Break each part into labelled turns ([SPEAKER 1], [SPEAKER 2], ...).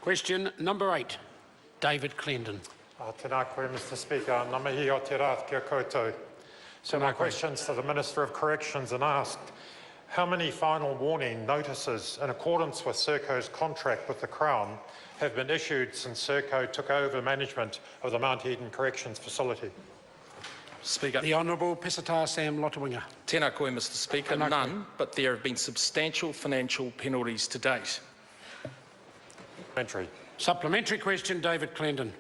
[SPEAKER 1] Question number 8, David Clendon.
[SPEAKER 2] Tēnā koe, Mr Speaker. Ngā mihi o te rā kia koutou. So my question's to the Minister of Corrections and asked, how many final warning notices in accordance with Serco's contract with the Crown have been issued since Serco took over management of the Mount Eden Corrections Facility?
[SPEAKER 3] Speaker.
[SPEAKER 1] The Honourable Pesata Sam Lotu-Iiga.
[SPEAKER 3] Tēnā koe, Mr Speaker. None, but there have been substantial financial penalties to date.
[SPEAKER 1] Supplementary question, David Clendon.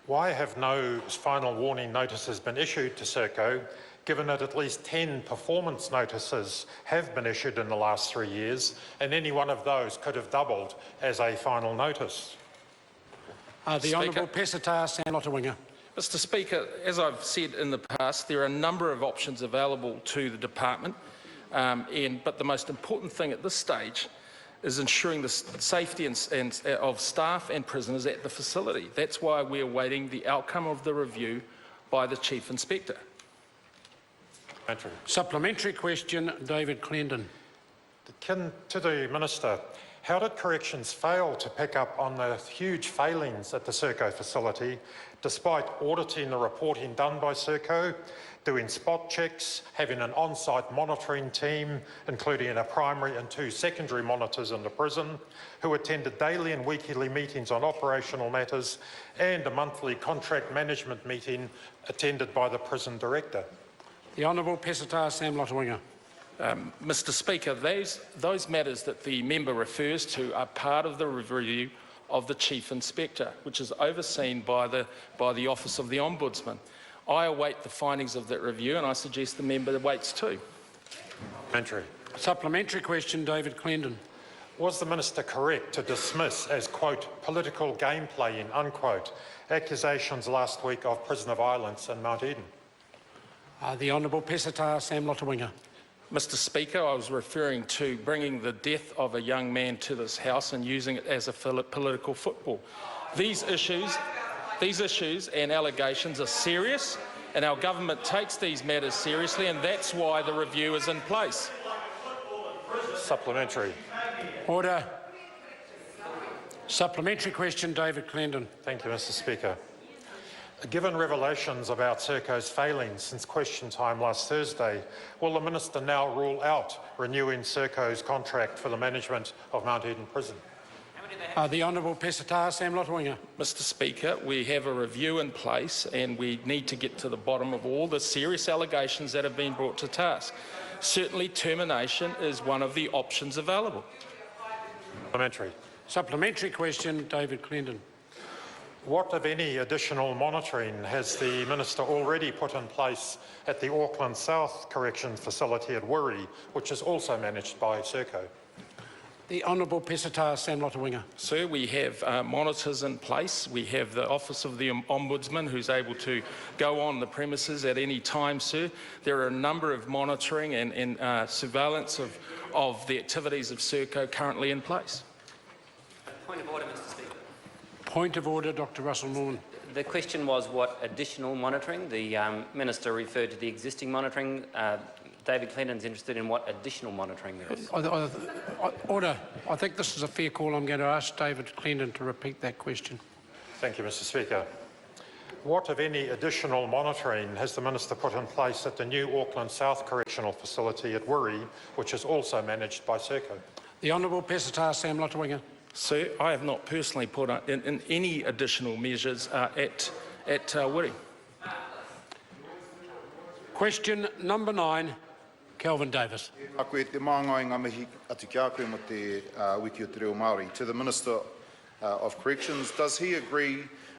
[SPEAKER 2] Why have no final warning notices been issued to Serco, given that at least 10 performance notices have been issued in the last 3 years, and any one of those could have doubled as a final notice?
[SPEAKER 1] The Honourable Pesata Sam Lotu-Iiga.
[SPEAKER 3] Mr Speaker, as I've said in the past, there are a number of options available to the department, but the most important thing at this stage is ensuring the safety of staff and prisoners at the facility. That's why we're awaiting the outcome of the review by the Chief Inspector.
[SPEAKER 2] Supplementary
[SPEAKER 1] question, David Clendon.
[SPEAKER 2] To the Minister, how did Corrections fail to pick up on the huge failings at the Serco facility, despite auditing the reporting done by Serco, doing spot checks, having an on-site monitoring team, including a primary and 2 secondary monitors in the prison, who attended daily and weekly meetings on operational matters, and a monthly contract management meeting attended by the prison director?
[SPEAKER 1] The Honourable Pesata Sam Lotu-Iiga.
[SPEAKER 3] Mr Speaker, those matters that the member refers to are part of the review of the Chief Inspector, which is overseen by the Office of the Ombudsman. I await the findings of that review, and I suggest the member waits too.
[SPEAKER 1] Supplementary question, David Clendon.
[SPEAKER 2] Was the Minister correct to dismiss as, quote, political game playing, unquote, accusations last week of prisoner violence in Mount Eden?
[SPEAKER 1] The Honourable Pesata Sam Lotu-Iiga.
[SPEAKER 3] Mr Speaker, I was referring to bringing the death of a young man to this House and using it as a political football. These issues and allegations are serious, and our government takes these matters seriously, and that's why the review is in place.
[SPEAKER 2] Supplementary.
[SPEAKER 1] Order. Supplementary question, David Clendon.
[SPEAKER 2] Thank you, Mr Speaker. Given revelations about Serco's failings since question time last Thursday, will the Minister now rule out renewing Serco's contract for the management of Mount Eden Prison?
[SPEAKER 1] The Honourable Pesata Sam Lotu-Iiga.
[SPEAKER 3] Mr Speaker, we have a review in place and we need to get to the bottom of all the serious allegations that have been brought to task. Certainly termination is one of the options available.
[SPEAKER 1] Supplementary question, David Clendon.
[SPEAKER 2] What, if any, additional monitoring has the Minister already put in place at the Auckland South Corrections Facility at Wiri, which is also managed by Serco?
[SPEAKER 1] The Honourable Pesata Sam Lotu-Iiga.
[SPEAKER 3] Sir, we have monitors in place. We have the Office of the Ombudsman who's able to go on the premises at any time, sir. There are a number of monitoring and surveillance of the activities of Serco currently in place.
[SPEAKER 4] Point of order, Mr Speaker.
[SPEAKER 1] Point of order, Dr Russell Norman.
[SPEAKER 4] The question was what additional monitoring. The Minister referred to the existing monitoring. David Clendon's interested in what additional monitoring there is.
[SPEAKER 1] Order. I think this is a fair call. I'm going to ask David Clendon to repeat that question.
[SPEAKER 2] Thank you, Mr Speaker. What, if any, additional monitoring has the Minister put in place at the new Auckland South Correctional Facility at Wiri, which is also managed by Serco?
[SPEAKER 1] The Honourable Pesata Sam Lotu-Iiga.
[SPEAKER 3] Sir, I have not personally put in any additional measures at Wiri.
[SPEAKER 1] Question number 9, Kelvin Davis.
[SPEAKER 5] To the Minister of Corrections, does he agree